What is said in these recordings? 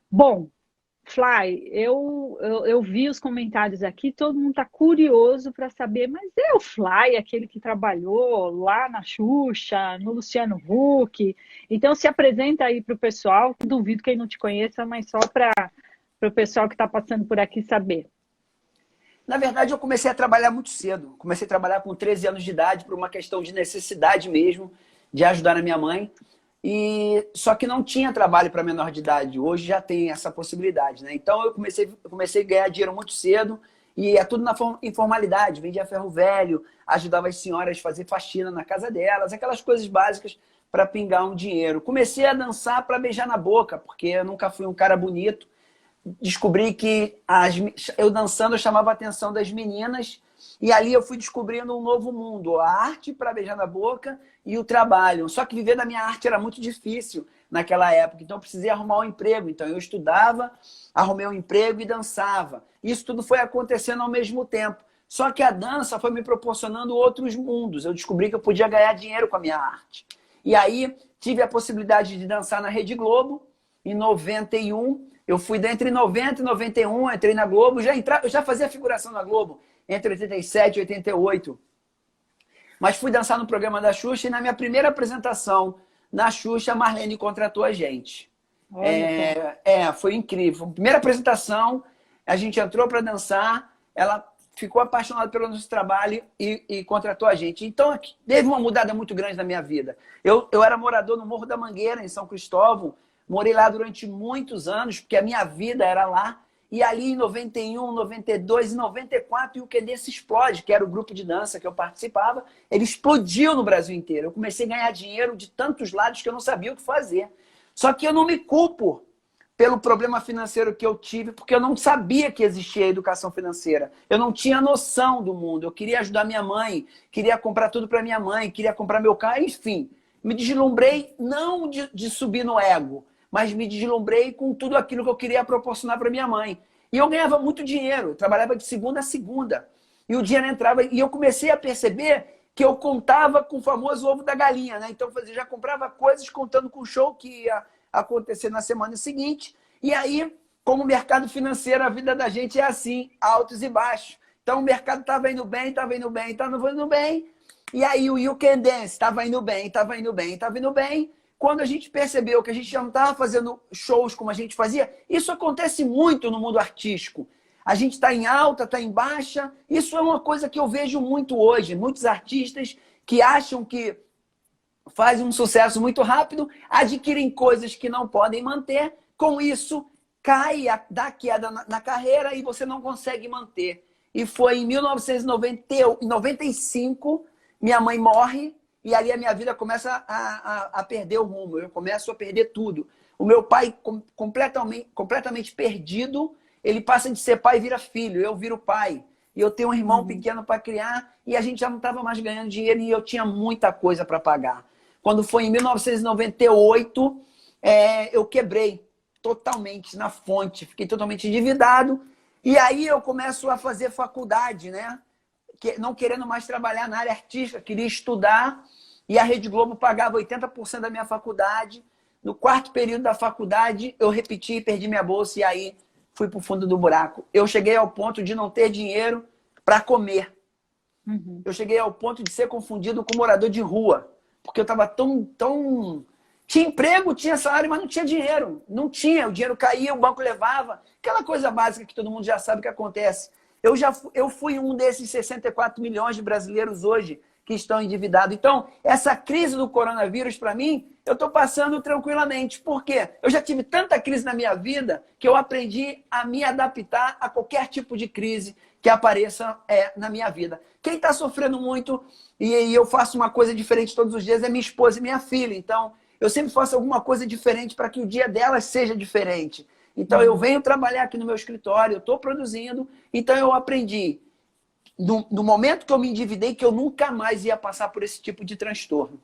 Bom, Fly, eu vi os comentários aqui, todo mundo está curioso para saber, mas é o Fly, aquele que trabalhou lá na Xuxa, no Luciano Huck. Então se apresenta aí para o pessoal, duvido quem não te conheça, mas só para o pessoal que está passando por aqui saber. Na verdade, eu comecei a trabalhar muito cedo. Comecei a trabalhar com 13 anos de idade por uma questão de necessidade mesmo, de ajudar a minha mãe. Só que não tinha trabalho para menor de idade. Hoje já tem essa possibilidade, né? Então eu comecei a ganhar dinheiro muito cedo e é tudo na informalidade. Vendia ferro velho, ajudava as senhoras a fazer faxina na casa delas, aquelas coisas básicas para pingar um dinheiro. Comecei a dançar para beijar na boca, porque eu nunca fui um cara bonito. Descobri que eu dançando eu chamava a atenção das meninas e ali eu fui descobrindo um novo mundo, a arte para beijar na boca e o trabalho. Só que viver da minha arte era muito difícil naquela época, então eu precisei arrumar um emprego. Então eu estudava, arrumei um emprego e dançava. Isso tudo foi acontecendo ao mesmo tempo. Só que a dança foi me proporcionando outros mundos. Eu descobri que eu podia ganhar dinheiro com a minha arte. E aí tive a possibilidade de dançar na Rede Globo em 91. Eu fui entre 90 e 91, entrei na Globo, eu já fazia figuração na Globo entre 87 e 88. Mas fui dançar no programa da Xuxa e na minha primeira apresentação na Xuxa, a Marlene contratou a gente. Foi incrível. Primeira apresentação, a gente entrou para dançar, ela ficou apaixonada pelo nosso trabalho e contratou a gente. Então, teve uma mudada muito grande na minha vida. Eu era morador no Morro da Mangueira, em São Cristóvão. Morei lá durante muitos anos, porque a minha vida era lá. E ali em 91, 92 e 94, o QD se explode, que era o grupo de dança que eu participava. Ele explodiu no Brasil inteiro. Eu comecei a ganhar dinheiro de tantos lados que eu não sabia o que fazer. Só que eu não me culpo pelo problema financeiro que eu tive, porque eu não sabia que existia educação financeira. Eu não tinha noção do mundo. Eu queria ajudar minha mãe, queria comprar tudo para minha mãe, queria comprar meu carro, enfim. Me deslumbrei não de subir no ego, mas me deslumbrei com tudo aquilo que eu queria proporcionar para minha mãe. E eu ganhava muito dinheiro, eu trabalhava de segunda a segunda. E o dinheiro entrava, e eu comecei a perceber que eu contava com o famoso ovo da galinha, né? Então eu já comprava coisas contando com o show que ia acontecer na semana seguinte. E aí, como mercado financeiro, a vida da gente é assim, altos e baixos. Então o mercado estava indo bem, estava indo bem, estava indo bem. E aí o You Can Dance estava indo bem, estava indo bem, estava indo bem. Quando a gente percebeu que a gente já não estava fazendo shows como a gente fazia, isso acontece muito no mundo artístico. A gente está em alta, está em baixa. Isso é uma coisa que eu vejo muito hoje. Muitos artistas que acham que fazem um sucesso muito rápido, adquirem coisas que não podem manter. Com isso, dá queda na carreira e você não consegue manter. E foi em 1995, minha mãe morre. E ali a minha vida começa a perder o rumo, eu começo a perder tudo. O meu pai, completamente perdido, ele passa de ser pai e vira filho, eu viro pai. E eu tenho um irmão pequeno para criar e a gente já não estava mais ganhando dinheiro e eu tinha muita coisa para pagar. Quando foi em 1998, eu quebrei totalmente na fonte, fiquei totalmente endividado. E aí eu começo a fazer faculdade, né? Não querendo mais trabalhar na área artística, queria estudar, e a Rede Globo pagava 80% da minha faculdade. No quarto período da faculdade, eu repeti e perdi minha bolsa, e aí fui para o fundo do buraco. Eu cheguei ao ponto de não ter dinheiro para comer. Eu cheguei ao ponto de ser confundido com morador de rua, porque eu estava tão... Tinha emprego, tinha salário, mas não tinha dinheiro. Não tinha, o dinheiro caía, o banco levava. Aquela coisa básica que todo mundo já sabe que acontece. Eu fui um desses 64 milhões de brasileiros hoje que estão endividados. Então, essa crise do coronavírus, para mim, eu estou passando tranquilamente. Por quê? Eu já tive tanta crise na minha vida que eu aprendi a me adaptar a qualquer tipo de crise que apareça na minha vida. Quem está sofrendo muito, e eu faço uma coisa diferente todos os dias, é minha esposa e minha filha. Então, eu sempre faço alguma coisa diferente para que o dia delas seja diferente. Então, eu venho trabalhar aqui no meu escritório, eu estou produzindo, então eu aprendi, no momento que eu me endividei, que eu nunca mais ia passar por esse tipo de transtorno.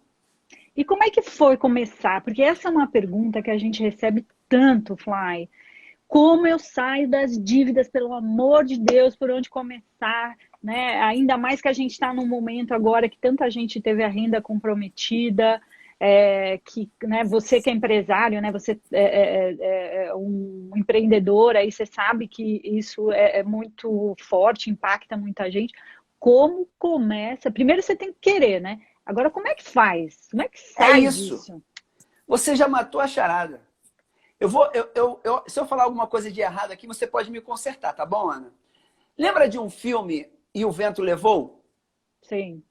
E como é que foi começar? Porque essa é uma pergunta que a gente recebe tanto, Fly. Como eu saio das dívidas, pelo amor de Deus, por onde começar, né? Ainda mais que a gente está num momento agora que tanta gente teve a renda comprometida, que, né, você que é empresário, né, você é um empreendedor, aí você sabe que isso é muito forte, impacta muita gente. Como começa? Primeiro você tem que querer, né? Agora, como é que faz? Como é que É sai isso. disso? Você já matou a charada. Se eu falar alguma coisa de errado aqui, você pode me consertar, tá bom, Ana? Lembra de um filme E o Vento Levou? Sim.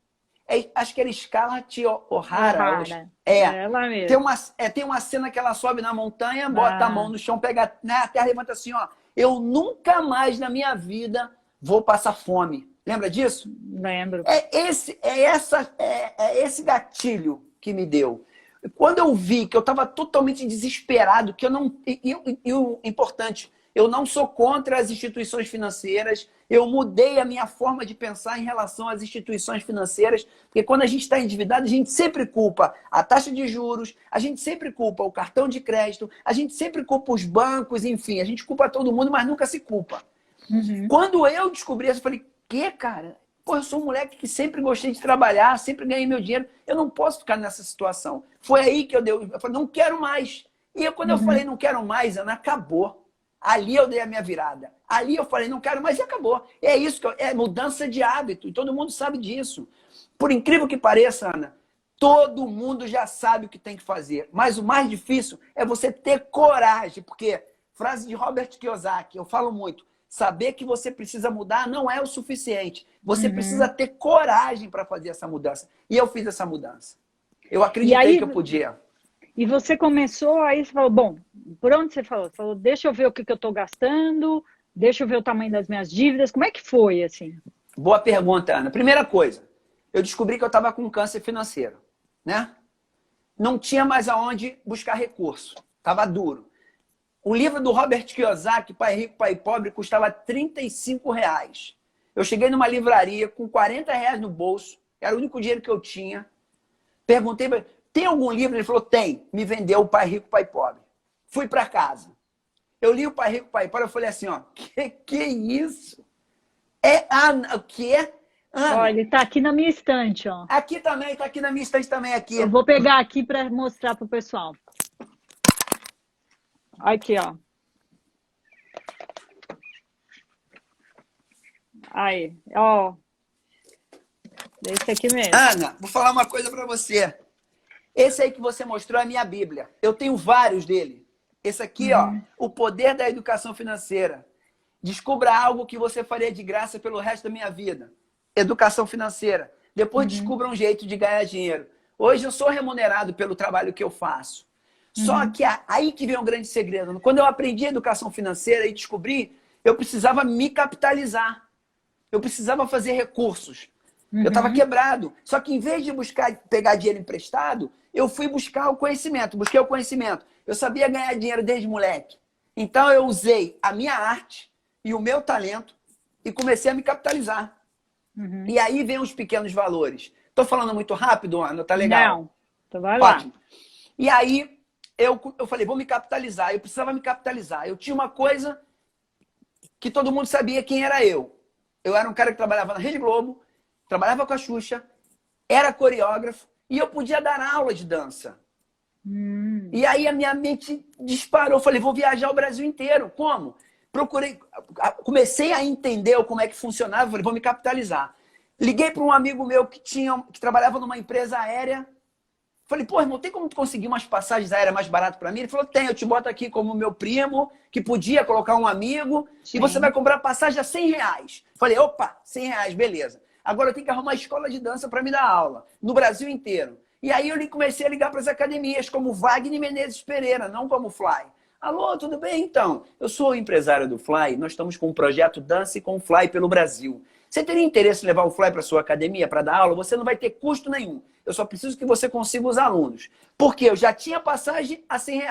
Acho que era Scarlett O'Hara. O'Hara. Ela Tem mesmo. uma, tem uma cena que ela sobe na montanha, bota a mão no chão, pega, né, a terra, levanta assim, ó. Eu nunca mais na minha vida vou passar fome. Lembra disso? Lembro. É esse gatilho que me deu. Quando eu vi que eu estava totalmente desesperado, que eu não. E o importante, eu não sou contra as instituições financeiras, eu mudei a minha forma de pensar em relação às instituições financeiras, porque quando a gente está endividado, a gente sempre culpa a taxa de juros, a gente sempre culpa o cartão de crédito, a gente sempre culpa os bancos, enfim, a gente culpa todo mundo, mas nunca se culpa. Uhum. Quando eu descobri isso, eu falei, que, cara? Pô, eu sou um moleque que sempre gostei de trabalhar, sempre ganhei meu dinheiro. Eu não posso ficar nessa situação. Foi aí que eu falei, não quero mais. E quando eu falei, não quero mais, Ana, acabou. Ali eu dei a minha virada. Ali eu falei, não quero mais e acabou. É isso, é mudança de hábito. E todo mundo sabe disso. Por incrível que pareça, Ana, todo mundo já sabe o que tem que fazer. Mas o mais difícil é você ter coragem. Porque, frase de Robert Kiyosaki, eu falo muito, saber que você precisa mudar não é o suficiente. Você precisa ter coragem para fazer essa mudança. E eu fiz essa mudança. Eu acreditei que eu podia. E você começou, aí você falou, bom, por onde você falou? Você falou, deixa eu ver o que eu estou gastando, deixa eu ver o tamanho das minhas dívidas. Como é que foi, assim? Boa pergunta, Ana. Primeira coisa, eu descobri que eu estava com câncer financeiro, né? Não tinha mais aonde buscar recurso. Estava duro. O livro do Robert Kiyosaki, Pai Rico, Pai Pobre, custava R$ 35. Eu cheguei numa livraria com R$ 40 no bolso, era o único dinheiro que eu tinha. Perguntei para ele, tem algum livro? Ele falou, tem. Me vendeu o Pai Rico, Pai Pobre. Fui para casa. Eu li o Pai Rico, Pai Pobre, eu falei assim, ó, que isso? O que é? Ana, Olha, ele está aqui na minha estante, ó. aqui também, está aqui na minha estante também aqui. Eu vou pegar aqui para mostrar para o pessoal. Aqui, ó. Aí, ó. Esse aqui mesmo. Ana, vou falar uma coisa para você. Esse aí que você mostrou é a minha Bíblia. Eu tenho vários dele. Esse aqui, ó, O Poder da Educação Financeira. Descubra algo que você faria de graça pelo resto da minha vida. Educação financeira. Depois descubra um jeito de ganhar dinheiro. Hoje eu sou remunerado pelo trabalho que eu faço. Só que aí que vem um grande segredo. Quando eu aprendi educação financeira e descobri, eu precisava me capitalizar. Eu precisava fazer recursos. Eu estava quebrado. Só que em vez de pegar dinheiro emprestado, eu fui buscar o conhecimento. Busquei o conhecimento. Eu sabia ganhar dinheiro desde moleque. Então eu usei a minha arte e o meu talento e comecei a me capitalizar. E aí vem os pequenos valores. Estou falando muito rápido, Ana? Tá legal? Não. Então vai lá. Ótimo. E aí eu falei, vou me capitalizar. Eu precisava me capitalizar. Eu tinha uma coisa que todo mundo sabia quem era eu. Eu era um cara que trabalhava na Rede Globo, trabalhava com a Xuxa, era coreógrafo e eu podia dar aula de dança. E aí a minha mente disparou. Eu falei, vou viajar o Brasil inteiro. Como? Comecei a entender como é que funcionava. Falei, vou me capitalizar. Liguei para um amigo meu que trabalhava numa empresa aérea. Falei, pô, irmão, tem como tu conseguir umas passagens aéreas mais baratas para mim? Ele falou, tem, eu te boto aqui como meu primo, que podia colocar um amigo, e você vai comprar passagem a R$ 100. Falei, opa, R$ 100, beleza. Agora eu tenho que arrumar escola de dança para me dar aula, no Brasil inteiro. E aí eu comecei a ligar para as academias, como Wagner Menezes Pereira, não como Fly. Alô, tudo bem? Então, eu sou o empresário do Fly, nós estamos com um projeto Dance com o Fly pelo Brasil. Você teria interesse em levar o Fly para sua academia para dar aula? Você não vai ter custo nenhum. Eu só preciso que você consiga os alunos. Porque eu já tinha passagem a R$ 100.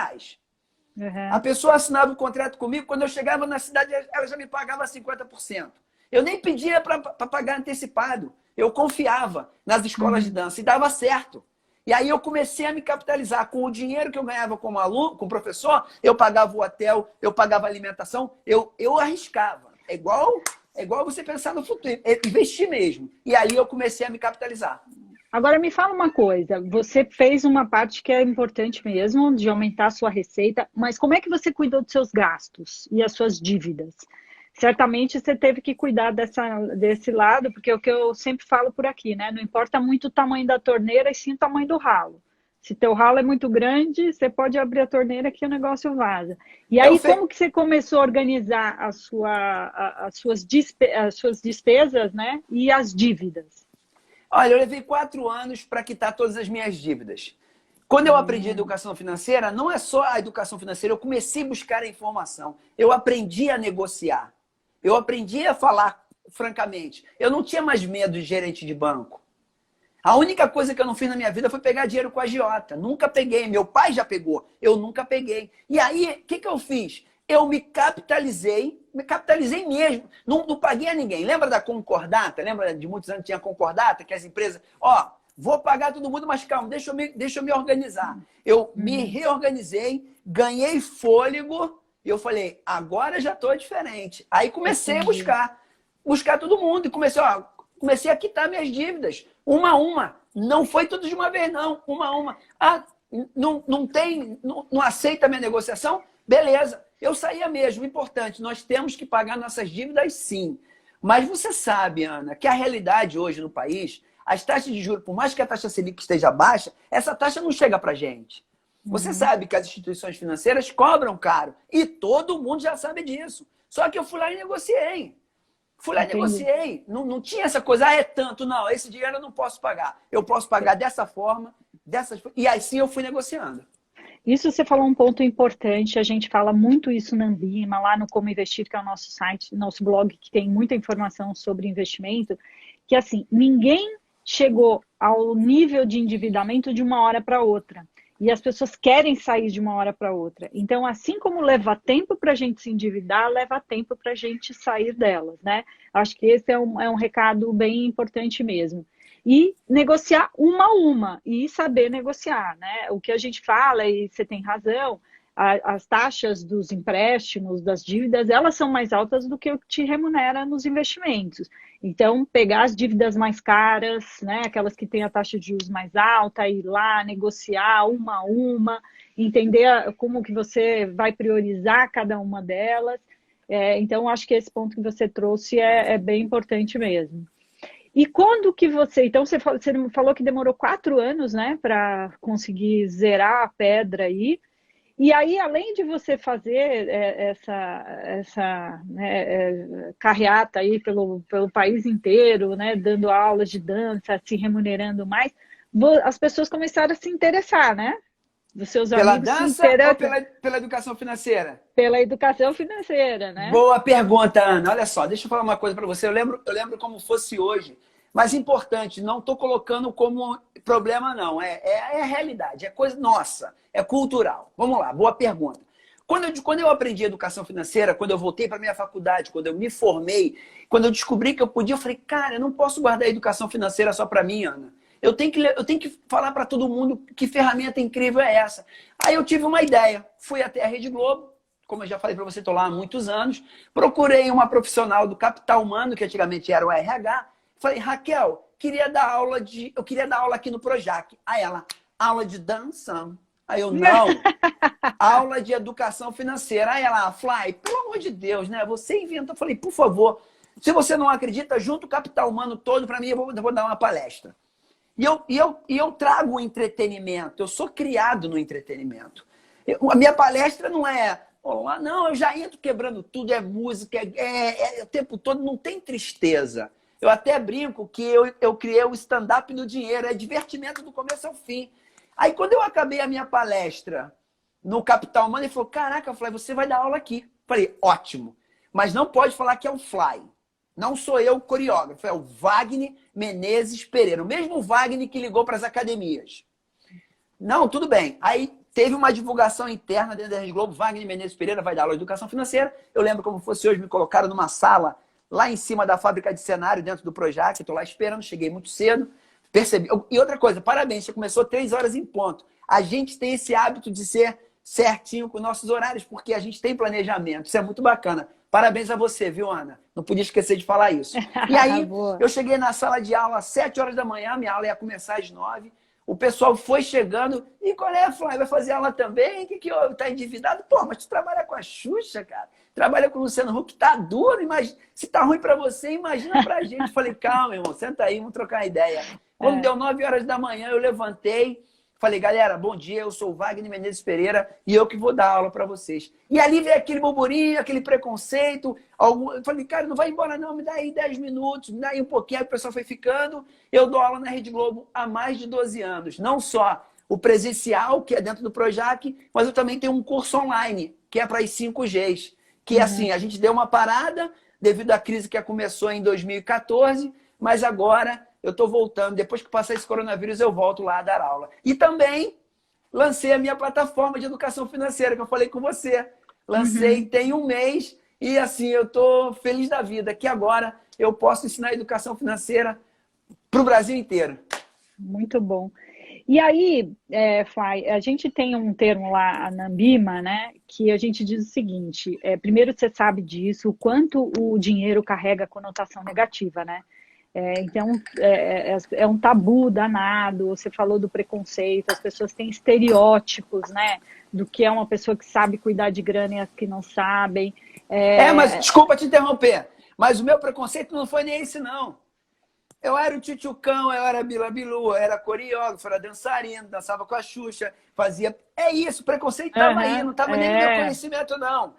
A pessoa assinava o contrato comigo, quando eu chegava na cidade, ela já me pagava 50%. Eu nem pedia para pagar antecipado. Eu confiava nas escolas de dança e dava certo. E aí eu comecei a me capitalizar. Com o dinheiro que eu ganhava como aluno, como professor, eu pagava o hotel, eu pagava a alimentação, eu arriscava. É igual você pensar no futuro, investir mesmo. E aí eu comecei a me capitalizar. Agora me fala uma coisa, você fez uma parte que é importante mesmo, de aumentar a sua receita, mas como é que você cuidou dos seus gastos e as suas dívidas? Certamente você teve que cuidar desse lado, porque é o que eu sempre falo por aqui, né? Não importa muito o tamanho da torneira, e sim o tamanho do ralo. Se teu ralo é muito grande, você pode abrir a torneira que o negócio vaza. E Eu aí, fe... como que você começou a organizar as suas despesas, né? E as dívidas? Olha, eu levei 4 anos para quitar todas as minhas dívidas. Quando eu aprendi educação financeira, não é só a educação financeira, eu comecei a buscar a informação. Eu aprendi a negociar. Eu aprendi a falar francamente. Eu não tinha mais medo de gerente de banco. A única coisa que eu não fiz na minha vida foi pegar dinheiro com a agiota. Nunca peguei. Meu pai já pegou. Eu nunca peguei. E aí, o que eu fiz? Eu me capitalizei mesmo. Não paguei a ninguém. Lembra da concordata? Lembra de muitos anos que tinha concordata? Que as empresas, ó, vou pagar todo mundo, mas calma, deixa eu me organizar. Eu me reorganizei, ganhei fôlego e eu falei, agora já estou diferente. Aí comecei a buscar todo mundo e comecei a quitar minhas dívidas, uma a uma. Não foi tudo de uma vez, não, uma a uma. Ah, não aceita a minha negociação? Beleza, eu saía mesmo. Importante, nós temos que pagar nossas dívidas sim. Mas você sabe, Ana, que a realidade hoje no país, as taxas de juros, por mais que a taxa Selic esteja baixa, essa taxa não chega para a gente. Você sabe que as instituições financeiras cobram caro. E todo mundo já sabe disso. Só que eu fui lá e negociei. Negociei. Não tinha essa coisa, é tanto. Não, esse dinheiro eu não posso pagar. Eu posso pagar dessa forma, e assim eu fui negociando. Isso você falou um ponto importante, a gente fala muito isso na Ambima, lá no Como Investir, que é o nosso site, nosso blog, que tem muita informação sobre investimento, que assim, ninguém chegou ao nível de endividamento de uma hora para outra. E as pessoas querem sair de uma hora para outra. Então, assim como leva tempo para a gente se endividar, leva tempo para a gente sair delas, né? Acho que esse é um recado bem importante mesmo. E negociar uma a uma, e saber negociar, né? O que a gente fala, e você tem razão, as taxas dos empréstimos, das dívidas, elas são mais altas do que o que te remunera nos investimentos. Então, pegar as dívidas mais caras, né, aquelas que têm a taxa de juros mais alta, ir lá, negociar uma a uma, entender como que você vai priorizar cada uma delas. Então, acho que esse ponto que você trouxe é bem importante mesmo. E quando que você... Então, você falou que demorou 4 anos, né, para conseguir zerar a pedra aí. E aí, além de você fazer essa carreata aí pelo país inteiro, né, dando aulas de dança, se remunerando mais, as pessoas começaram a se interessar, né? Os seus Pela amigos se dança ou interessam pela educação financeira? pela educação financeira, né? Boa pergunta, Ana. Olha só, deixa eu falar uma coisa para você. Eu lembro como fosse hoje. Mas importante, não estou colocando como problema, não. É a realidade, é coisa nossa, é cultural. Vamos lá, boa pergunta. Quando eu aprendi educação financeira, quando eu voltei para a minha faculdade, quando eu me formei, quando eu descobri que eu podia, eu falei, cara, eu não posso guardar a educação financeira só para mim, Ana. Eu tenho que falar para todo mundo que ferramenta incrível é essa. Aí eu tive uma ideia, fui até a Rede Globo, como eu já falei para você, estou lá há muitos anos, procurei uma profissional do capital humano, que antigamente era o RH, falei, Raquel, eu queria dar aula aqui no Projac. Aí ela, aula de dança? Aí eu, não, aula de educação financeira. Aí ela, Fly, pelo amor de Deus, né? Você inventa. Eu falei, por favor, se você não acredita, junta o capital humano todo para mim, eu vou dar uma palestra. E eu trago o entretenimento, eu sou criado no entretenimento. A minha palestra não é, olá, não, eu já entro quebrando tudo, é música, o tempo todo, não tem tristeza. Eu até brinco que eu criei o stand-up do dinheiro, é divertimento do começo ao fim. Aí quando eu acabei a minha palestra no Capital Humano, ele falou, caraca, Fly, você vai dar aula aqui. Falei, ótimo, mas não pode falar que é o Fly. Não sou eu o coreógrafo, é o Wagner Menezes Pereira. O mesmo Wagner que ligou para as academias. Não, tudo bem. Aí teve uma divulgação interna dentro da Rede Globo, Wagner Menezes Pereira vai dar aula de educação financeira. Eu lembro como fosse hoje, me colocaram numa sala lá em cima da fábrica de cenário, dentro do Projac. Estou lá esperando, cheguei muito cedo. Percebi. E outra coisa, parabéns, você começou 3 horas em ponto. A gente tem esse hábito de ser certinho com nossos horários, porque a gente tem planejamento. Isso é muito bacana. Parabéns a você, viu, Ana? Não podia esquecer de falar isso. E aí, eu cheguei na sala de aula às 7 horas da manhã, minha aula ia começar às 9. O pessoal foi chegando. E qual é, Flávio? Vai fazer aula também? O que houve? Tá endividado? Pô, mas tu trabalha com a Xuxa, cara. Trabalha com o Luciano Huck, tá duro. Imagina, se tá ruim pra você, imagina pra gente. Falei, calma, irmão, senta aí, vamos trocar uma ideia. Quando deu 9 horas da manhã, eu levantei. Falei, galera, bom dia, eu sou o Wagner Menezes Pereira e eu que vou dar aula para vocês. E ali veio aquele burburinho, aquele preconceito. Eu falei, cara, não vai embora não, me dá aí 10 minutos, me dá aí um pouquinho. Aí o pessoal foi ficando. Eu dou aula na Rede Globo há mais de 12 anos. Não só o presencial, que é dentro do Projac, mas eu também tenho um curso online, que é para as 5Gs. Que assim, a gente deu uma parada devido à crise que começou em 2014, mas agora eu estou voltando. Depois que passar esse coronavírus, eu volto lá a dar aula. E também lancei a minha plataforma de educação financeira, que eu falei com você. Lancei tem um mês e assim, eu estou feliz da vida, que agora eu posso ensinar educação financeira para o Brasil inteiro. Muito bom. E aí, Fly, a gente tem um termo lá na Ambima, né, que a gente diz o seguinte, primeiro você sabe disso, o quanto o dinheiro carrega conotação negativa, né? Então, é um tabu danado, você falou do preconceito, as pessoas têm estereótipos, né, do que é uma pessoa que sabe cuidar de grana e as que não sabem. Mas desculpa te interromper, mas o meu preconceito não foi nem esse, não. Eu era o tchutchucão, eu era Bila Bilu, eu era coreógrafo, era dançarino, dançava com a Xuxa, fazia... É isso, o preconceito estava aí, não estava nem no meu conhecimento, não.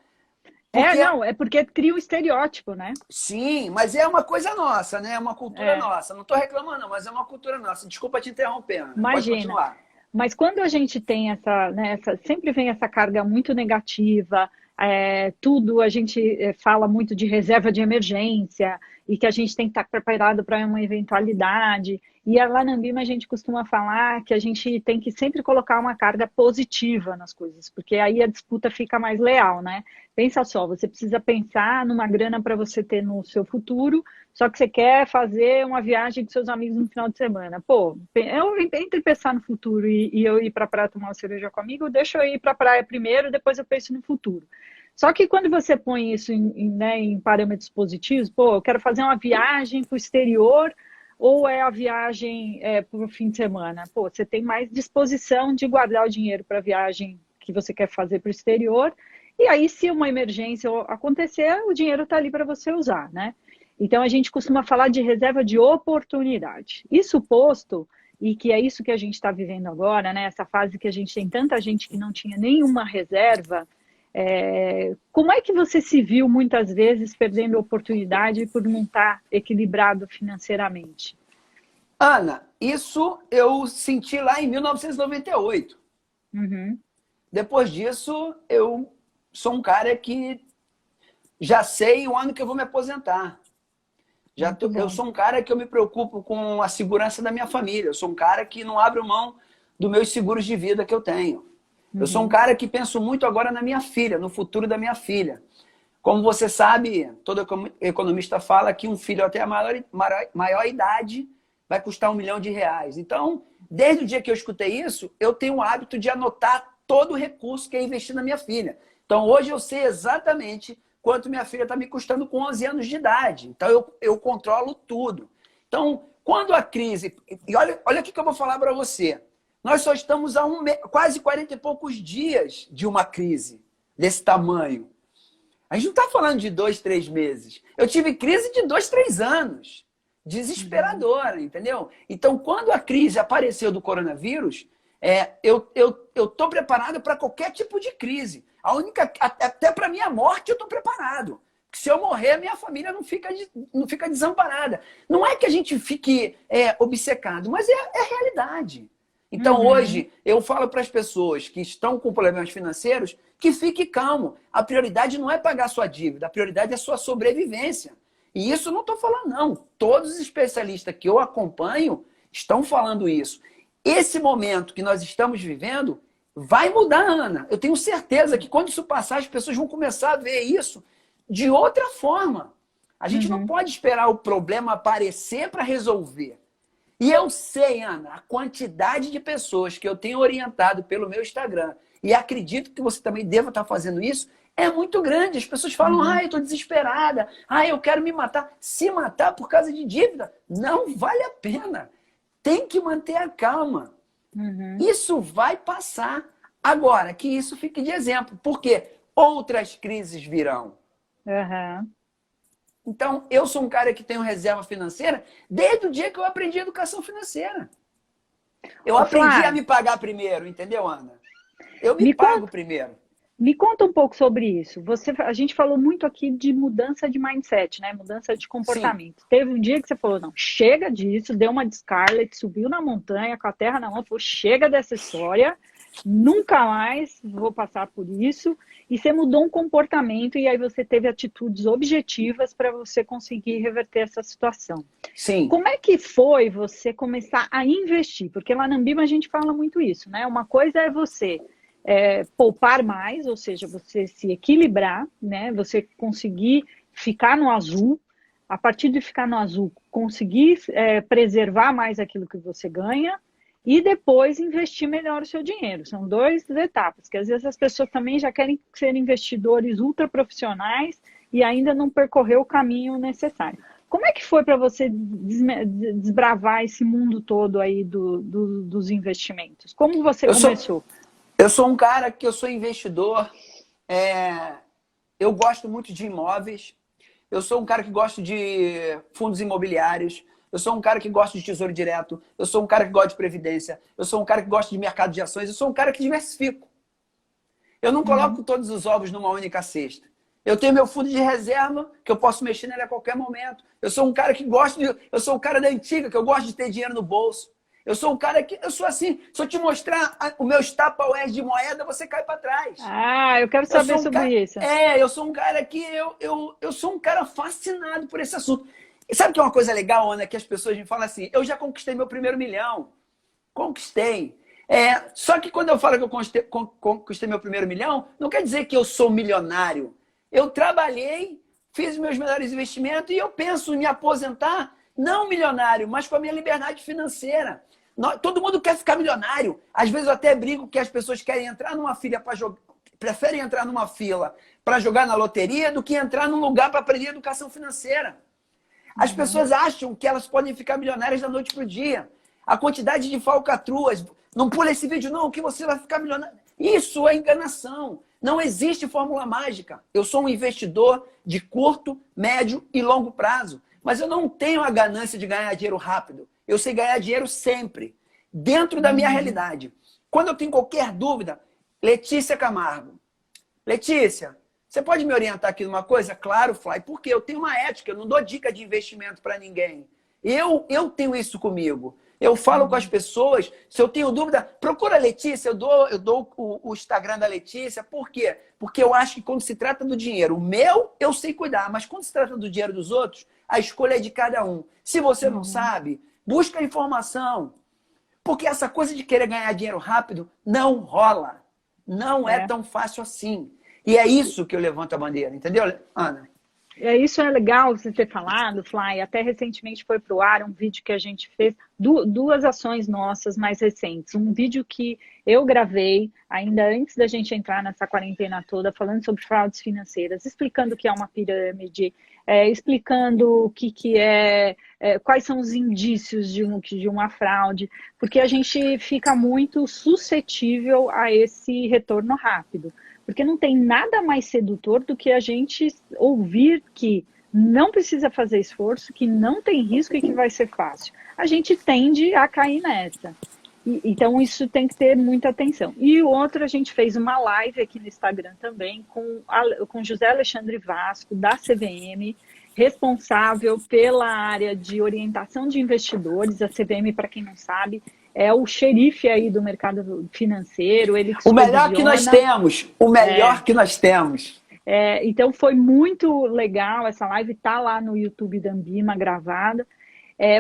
É porque cria um estereótipo, né? Sim, mas é uma coisa nossa, né? É uma cultura nossa. Não estou reclamando, não, mas é uma cultura nossa. Desculpa te interromper, Ana. Imagina. Pode continuar. Mas quando a gente tem sempre vem essa carga muito negativa, tudo a gente fala muito de reserva de emergência e que a gente tem que estar preparado para uma eventualidade. E lá na Ambima a gente costuma falar que a gente tem que sempre colocar uma carga positiva nas coisas, porque aí a disputa fica mais leal, né? Pensa só, você precisa pensar numa grana para você ter no seu futuro, só que você quer fazer uma viagem com seus amigos no final de semana. Pô, entre pensar no futuro e eu ir para a praia tomar uma cerveja com amigo, deixa eu ir para a praia primeiro, depois eu penso no futuro. Só que quando você põe isso em parâmetros positivos, pô, eu quero fazer uma viagem para o exterior ou é a viagem para o fim de semana? Pô, você tem mais disposição de guardar o dinheiro para a viagem que você quer fazer para o exterior e aí se uma emergência acontecer, o dinheiro está ali para você usar, né? Então a gente costuma falar de reserva de oportunidade. Isso posto, e que é isso que a gente está vivendo agora, né? Essa fase que a gente tem tanta gente que não tinha nenhuma reserva. Como é que você se viu muitas vezes perdendo oportunidade por não estar equilibrado financeiramente? Ana, isso eu senti lá em 1998. Depois disso, eu sou um cara que já sei o ano que eu vou me aposentar. Eu sou um cara que eu me preocupo com a segurança da minha família. Eu sou um cara que não abro mão dos meus seguros de vida que eu tenho. Eu sou um cara que penso muito agora na minha filha, no futuro da minha filha. Como você sabe, todo economista fala que um filho até a maior idade vai custar R$1 milhão. Então, desde o dia que eu escutei isso, eu tenho o hábito de anotar todo o recurso que é investido na minha filha. Então, hoje eu sei exatamente quanto minha filha está me custando com 11 anos de idade. Então, eu controlo tudo. Então, quando a crise... E olha o que eu vou falar para você. Nós só estamos há quase 40 e poucos dias de uma crise desse tamanho. A gente não está falando de 2, 3 meses. Eu tive crise de 2, 3 anos. Desesperadora, entendeu? Então, quando a crise apareceu do coronavírus, eu estou preparado para qualquer tipo de crise. Até para a minha morte eu estou preparado. Porque se eu morrer, minha família não fica desamparada. Não é que a gente fique obcecado, mas é a realidade. Então, hoje, eu falo para as pessoas que estão com problemas financeiros que fique calmo. A prioridade não é pagar sua dívida, a prioridade é sua sobrevivência. E isso não estou falando, não. Todos os especialistas que eu acompanho estão falando isso. Esse momento que nós estamos vivendo vai mudar, Ana. Eu tenho certeza que quando isso passar, as pessoas vão começar a ver isso de outra forma. A gente não pode esperar o problema aparecer para resolver. E eu sei, Ana, a quantidade de pessoas que eu tenho orientado pelo meu Instagram, e acredito que você também deva estar fazendo isso, é muito grande. As pessoas falam, Uhum. eu estou desesperada, eu quero me matar. Se matar por causa de dívida, não vale a pena. Tem que manter a calma. Uhum. Isso vai passar. Agora, que isso fique de exemplo, porque outras crises virão. Uhum. Então, eu sou um cara que tenho reserva financeira desde o dia que eu aprendi educação financeira. Eu Ô, aprendi a Flávio, me pagar primeiro, entendeu, Ana? Eu me me pago conta, primeiro. me conta um pouco sobre isso. A gente falou muito aqui de mudança de mindset, né? Mudança de Sim, comportamento. Teve um dia que você falou, não, chega disso, deu uma de Scarlett, subiu na montanha com a terra na mão, falou, chega dessa história, nunca mais vou passar por isso. E você mudou um comportamento e aí você teve atitudes objetivas para você conseguir reverter essa situação. sim. Como é que foi você começar a investir? Porque lá na Ambima a gente fala muito isso, né? Uma coisa é você poupar mais, ou seja, você se equilibrar, né? Você conseguir ficar no azul, a partir de ficar no azul, conseguir preservar mais aquilo que você ganha e depois investir melhor o seu dinheiro. São duas etapas, que às vezes as pessoas também já querem ser investidores ultra profissionais e ainda não percorreu o caminho necessário. Como é que foi para você desbravar esse mundo todo aí dos investimentos? Como você Eu sou, começou? eu sou um cara que eu sou investidor. Eu gosto muito de imóveis. Eu sou um cara que gosta de fundos imobiliários. Eu sou um cara que gosta de tesouro direto. Eu sou um cara que gosta de previdência. Eu sou um cara que gosta de mercado de ações. Eu sou um cara que diversifico. Eu não Uhum. coloco todos os ovos numa única cesta. Eu tenho meu fundo de reserva, que eu posso mexer nele a qualquer momento. Eu sou um cara que gosta de. Eu sou um cara da antiga, que eu gosto de ter dinheiro no bolso. Eu sou um cara que. Eu sou assim. Se eu te mostrar o meu Tupperware de moeda, você cai para trás. Ah, eu quero Eu saber sou um sobre cara. isso. Eu sou um cara que. Eu sou um cara fascinado por esse assunto. E sabe que é uma coisa legal, Ana, que as pessoas me falam assim: eu já conquistei meu primeiro milhão. Conquistei. Só que quando eu falo que eu conquistei meu primeiro milhão, não quer dizer que eu sou milionário. Eu trabalhei, fiz meus melhores investimentos e eu penso em me aposentar, não milionário, mas com a minha liberdade financeira. Todo mundo quer ficar milionário. Às vezes eu até brinco que as pessoas querem entrar numa fila para jogar, preferem entrar numa fila para jogar na loteria do que entrar num lugar para aprender educação financeira. As Uhum. pessoas acham que elas podem ficar milionárias da noite para o dia. A quantidade de falcatruas. Não pula esse vídeo, não, que você vai ficar milionário. Isso é enganação. Não existe fórmula mágica. Eu sou um investidor de curto, médio e longo prazo. Mas eu não tenho a ganância de ganhar dinheiro rápido. Eu sei ganhar dinheiro sempre, dentro da minha Uhum. realidade. Quando eu tenho qualquer dúvida, Letícia Camargo. Letícia, você pode me orientar aqui numa coisa? Claro, Fly, porque eu tenho uma ética, eu não dou dica de investimento para ninguém. Eu tenho isso comigo. Eu falo com as Uhum. pessoas, se eu tenho dúvida, procura a Letícia, eu dou o Instagram da Letícia. Por quê? Porque eu acho que quando se trata do dinheiro, o meu eu sei cuidar, mas quando se trata do dinheiro dos outros, a escolha é de cada um. Se você não Uhum. sabe, busca informação. Porque essa coisa de querer ganhar dinheiro rápido não rola. Não é É. tão fácil assim. E é isso que eu levanto a bandeira, entendeu, Ana? Isso é legal você ter falado, Fly. Até recentemente foi para o ar um vídeo que a gente fez, duas ações nossas mais recentes. Um vídeo que eu gravei ainda antes da gente entrar nessa quarentena toda, falando sobre fraudes financeiras, explicando o que é uma pirâmide, explicando o que quais são os indícios de uma fraude, porque a gente fica muito suscetível a esse retorno rápido. Porque não tem nada mais sedutor do que a gente ouvir que não precisa fazer esforço, que não tem risco e que vai ser fácil. A gente tende a cair nessa. Então, isso tem que ter muita atenção. E o outro, a gente fez uma live aqui no Instagram também com José Alexandre Vasco, da CVM, responsável pela área de orientação de investidores. A CVM, para quem não sabe, é o xerife aí do mercado financeiro, ele que O melhor que nós supervisiona. temos. O melhor que nós temos. Então foi muito legal essa live, tá lá no YouTube da Ambima gravada,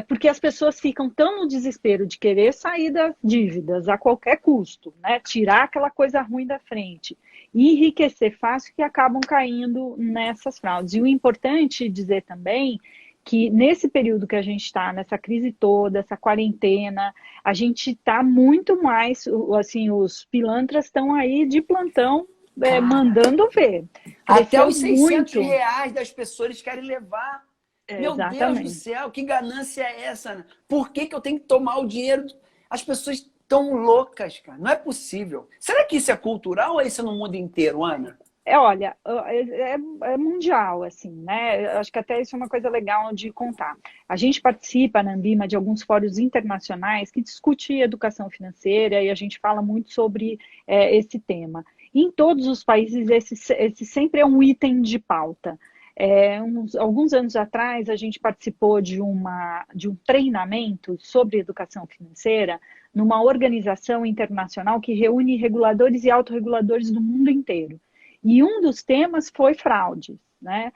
porque as pessoas ficam tão no desespero de querer sair das dívidas a qualquer custo, né? Tirar aquela coisa ruim da frente e enriquecer fácil que acabam caindo nessas fraudes. E o importante dizer também que nesse período que a gente está, nessa crise toda, essa quarentena, a gente está muito mais, assim, os pilantras estão aí de plantão, Cara, mandando ver. até Cresceu os 600 muito. reais das pessoas eles querem levar. Meu Deus do Exatamente. céu, que ganância é essa, Ana? Por que eu tenho que tomar o dinheiro? As pessoas estão loucas, cara. Não é possível. Será que isso é cultural ou é isso no mundo inteiro, Ana? Olha, é mundial, assim, né? Eu acho que até isso é uma coisa legal de contar. A gente participa na Ambima de alguns fóruns internacionais que discutem educação financeira e a gente fala muito sobre esse tema. E em todos os países, esse sempre é um item de pauta. Alguns anos atrás, a gente participou de um treinamento sobre educação financeira numa organização internacional que reúne reguladores e autorreguladores do mundo inteiro. E um dos temas foi fraudes, né?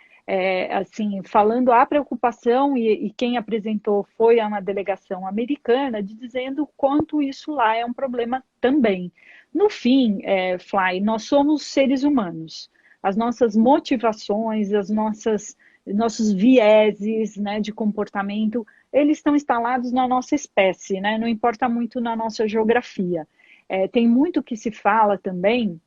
Assim, falando a preocupação, e quem apresentou foi uma delegação americana, dizendo o quanto isso lá é um problema também. No fim, Fly, nós somos seres humanos. As nossas motivações, nossos vieses, né, de comportamento, eles estão instalados na nossa espécie, né? Não importa muito na nossa geografia. Tem muito que se fala também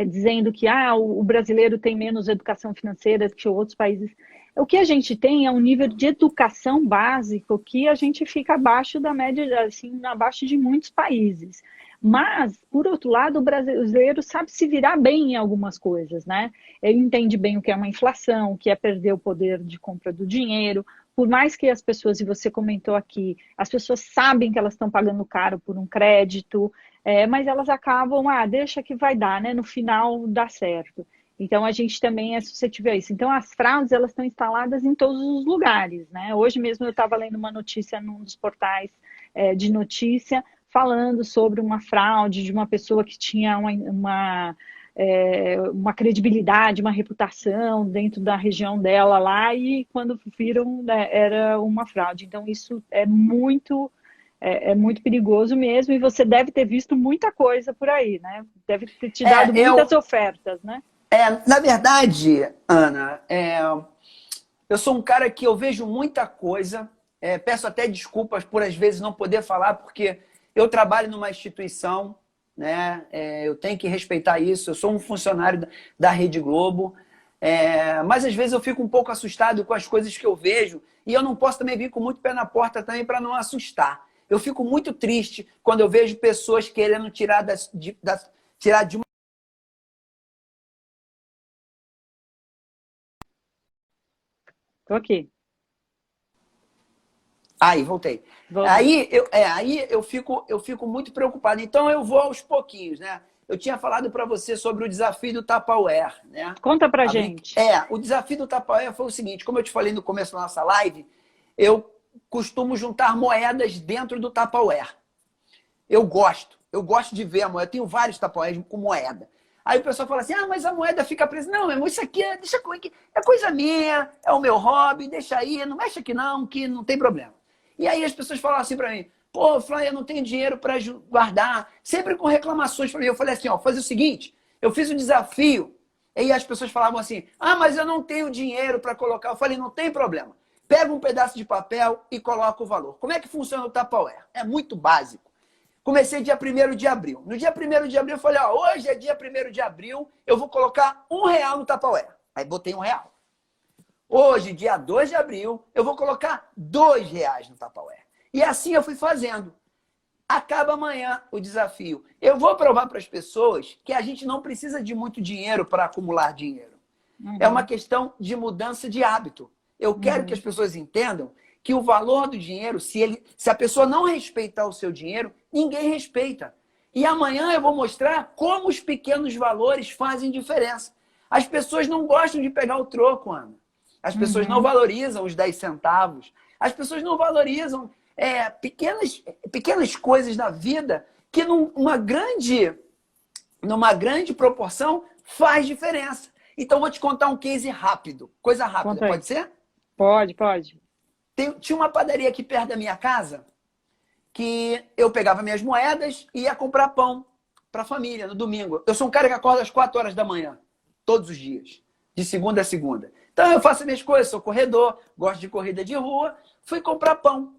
dizendo que o brasileiro tem menos educação financeira que outros países. O que a gente tem é um nível de educação básico que a gente fica abaixo da média, assim, abaixo de muitos países. Mas, por outro lado, o brasileiro sabe se virar bem em algumas coisas, né? Ele entende bem o que é uma inflação, o que é perder o poder de compra do dinheiro. Por mais que as pessoas, e você comentou aqui, as pessoas sabem que elas estão pagando caro por um crédito, mas elas acabam, deixa que vai dar, né? No final dá certo. Então a gente também é suscetível a isso. Então as fraudes elas estão instaladas em todos os lugares, né? Hoje mesmo eu estava lendo uma notícia num dos portais de notícia falando sobre uma fraude de uma pessoa que tinha uma credibilidade, uma reputação dentro da região dela lá e quando viram, né, era uma fraude. Então isso é muito perigoso mesmo, e você deve ter visto muita coisa por aí, né? Deve ter te É, dado muitas eu, ofertas, né? na verdade, Ana, eu sou um cara que eu vejo muita coisa, peço até desculpas por às vezes não poder falar, porque eu trabalho numa instituição, né? Eu tenho que respeitar isso, eu sou um funcionário da Rede Globo, mas às vezes eu fico um pouco assustado com as coisas que eu vejo, e eu não posso também vir com muito pé na porta também para não assustar. Eu fico muito triste quando eu vejo pessoas querendo tirar de uma... Tô aqui. Aí, voltei. Voltei. Aí eu fico muito preocupado. Então eu vou aos pouquinhos, né? Eu tinha falado para você sobre o desafio do Tupperware, né? Conta pra gente. O desafio do Tupperware foi o seguinte, como eu te falei no começo da nossa live, eu costumo juntar moedas dentro do Tupperware. Eu gosto de ver a moeda. Eu tenho vários Tupperwares com moeda. Aí o pessoal fala assim, mas a moeda fica presa. Não, meu irmão, isso aqui é coisa minha, é o meu hobby, deixa aí, não mexe aqui não, que não tem problema. E aí as pessoas falam assim para mim, pô, Flávio, eu não tenho dinheiro para guardar, sempre com reclamações para mim. Eu falei assim, fazer o seguinte, eu fiz um desafio, e as pessoas falavam assim, mas eu não tenho dinheiro para colocar. Eu falei, não tem problema. Pega um pedaço de papel e coloca o valor. Como é que funciona o Tupperware? É muito básico. Comecei dia 1º de abril. No dia 1º de abril, eu falei, hoje é dia 1º de abril, eu vou colocar R$1 no Tupperware. Aí botei R$1. Hoje, dia 2 de abril, eu vou colocar R$2 no Tupperware. E assim eu fui fazendo. Acaba amanhã o desafio. Eu vou provar para as pessoas que a gente não precisa de muito dinheiro para acumular dinheiro. É uma questão de mudança de hábito. Eu quero que as pessoas entendam que o valor do dinheiro, se a pessoa não respeitar o seu dinheiro, ninguém respeita. E amanhã eu vou mostrar como os pequenos valores fazem diferença. As pessoas não gostam de pegar o troco, Ana. As pessoas não valorizam os 10 centavos. As pessoas não valorizam pequenas coisas da vida que numa grande proporção faz diferença. Então, vou te contar um case rápido. Coisa rápida, pode ser? Pode. Tinha uma padaria aqui perto da minha casa que eu pegava minhas moedas e ia comprar pão para a família no domingo. Eu sou um cara que acorda às 4 horas da manhã, todos os dias, de segunda a segunda. Então eu faço minhas coisas, sou corredor, gosto de corrida de rua, fui comprar pão.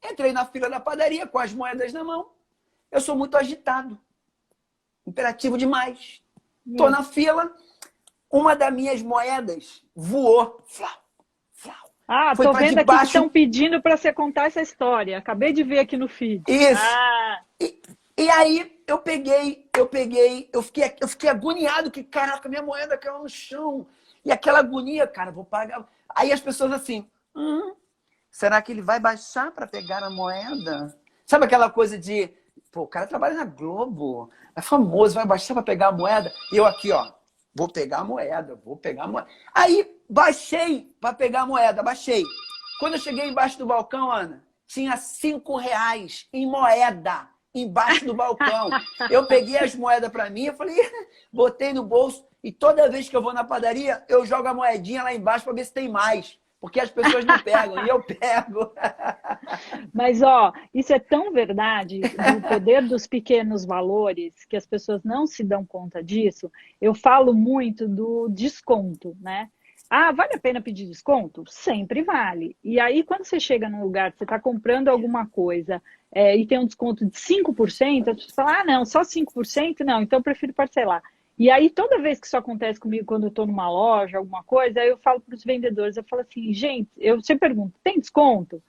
Entrei na fila da padaria com as moedas na mão. Eu sou muito agitado, imperativo demais. Tô na fila, uma das minhas moedas voou. Flau, flau. Ah, Foi tô para vendo aqui que debaixo. estão pedindo para você contar essa história. Acabei de ver aqui no feed. Isso. Ah. E aí eu fiquei agoniado, que caraca, minha moeda caiu no chão. E aquela agonia, cara, vou pagar. Aí as pessoas assim, será que ele vai baixar para pegar a moeda? Sabe aquela coisa de, pô, o cara trabalha na Globo, é famoso, vai baixar para pegar a moeda? E eu aqui, ó, vou pegar a moeda. Aí baixei para pegar a moeda, baixei. Quando eu cheguei embaixo do balcão, Ana, tinha R$ 5 em moeda embaixo do balcão. Eu peguei as moedas para mim, eu falei, botei no bolso e toda vez que eu vou na padaria, eu jogo a moedinha lá embaixo para ver se tem mais. Porque as pessoas não pegam e eu pego. Mas, ó, isso é tão verdade, do poder dos pequenos valores, que as pessoas não se dão conta disso. Eu falo muito do desconto, né? Ah, vale a pena pedir desconto? Sempre vale. E aí, quando você chega num lugar, você está comprando alguma coisa e tem um desconto de 5%, você fala, ah, não, só 5%? Não, então eu prefiro parcelar. E aí, toda vez que isso acontece comigo, quando eu estou numa loja, alguma coisa, aí eu falo para os vendedores, eu falo assim, gente, eu sempre pergunto, tem desconto?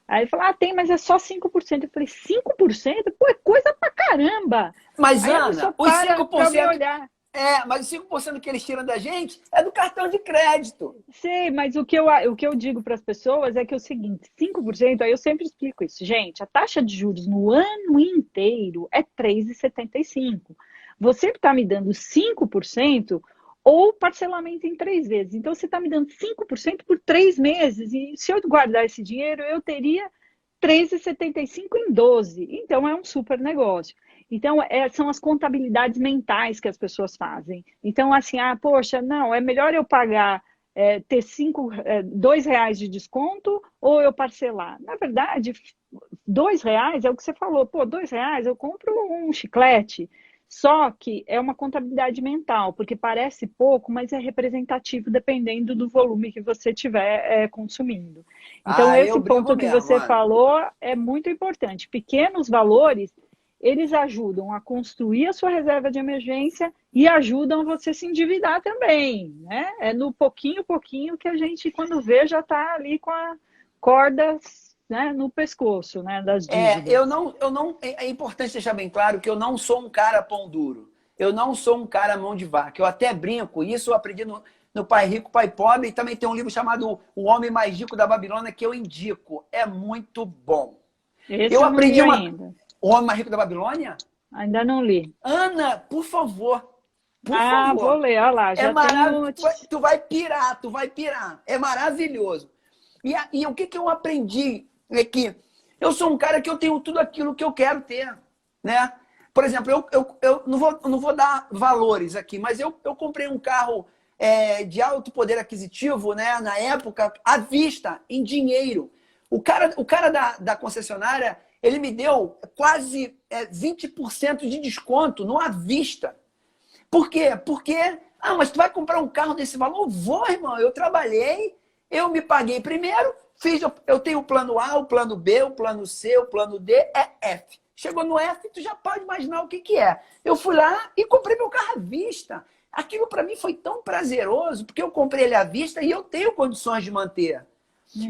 Aí ele fala, ah, tem, mas é só 5%. Eu falei, 5%? Pô, é coisa pra caramba! Mas, Aí a pessoa Ana, os para me 5%, olhar. mas os 5% que eles tiram da gente é do cartão de crédito. Sei, mas o que eu digo para as pessoas é que é o seguinte, 5%, aí eu sempre explico isso. Gente, a taxa de juros no ano inteiro é 3,75. Você está me dando 5% ou parcelamento em 3 vezes. Então, você está me dando 5% por 3 meses. E se eu guardar esse dinheiro, eu teria 3,75 em 12. Então, é um super negócio. Então, são as contabilidades mentais que as pessoas fazem. Então, assim, poxa, não, é melhor eu pagar, ter R$ 2 de desconto ou eu parcelar? Na verdade, R$ 2 é o que você falou. Pô, R$ 2 eu compro um chiclete. Só que é uma contabilidade mental, porque parece pouco, mas é representativo dependendo do volume que você estiver consumindo. Então, Eu esse brigo ponto que mesmo, você Ana. falou é muito importante. Pequenos valores, eles ajudam a construir a sua reserva de emergência e ajudam você a se endividar também, né? É no pouquinho que a gente, quando vê, já está ali com a corda, né, no pescoço, né, das dívidas. É importante deixar bem claro que eu não sou um cara pão duro. Eu não sou um cara mão de vaca. Eu até brinco, isso eu aprendi no Pai Rico, Pai Pobre, e também tem um livro chamado O Homem Mais Rico da Babilônia, que eu indico. É muito bom. Esse Eu eu não li aprendi ainda. O Homem Mais Rico da Babilônia? Ainda não li. Ana, por favor. Por Ah, vou favor. ler, olha lá, É já maravilhoso. tenho. Tu vai pirar, tu vai pirar. É maravilhoso. E o que eu aprendi é que eu sou um cara que eu tenho tudo aquilo que eu quero ter, né? Por exemplo, eu não vou dar valores aqui, mas eu comprei um carro de alto poder aquisitivo, né? Na época, à vista, em dinheiro. O cara da concessionária, ele me deu quase 20% de desconto no à vista. Por quê? Porque, mas tu vai comprar um carro desse valor? Vou, irmão, eu trabalhei, eu me paguei primeiro, eu tenho o plano A, o plano B, o plano C, o plano D, é F. Chegou no F, tu já pode imaginar o que é. Eu fui lá e comprei meu carro à vista. Aquilo para mim foi tão prazeroso, porque eu comprei ele à vista e eu tenho condições de manter.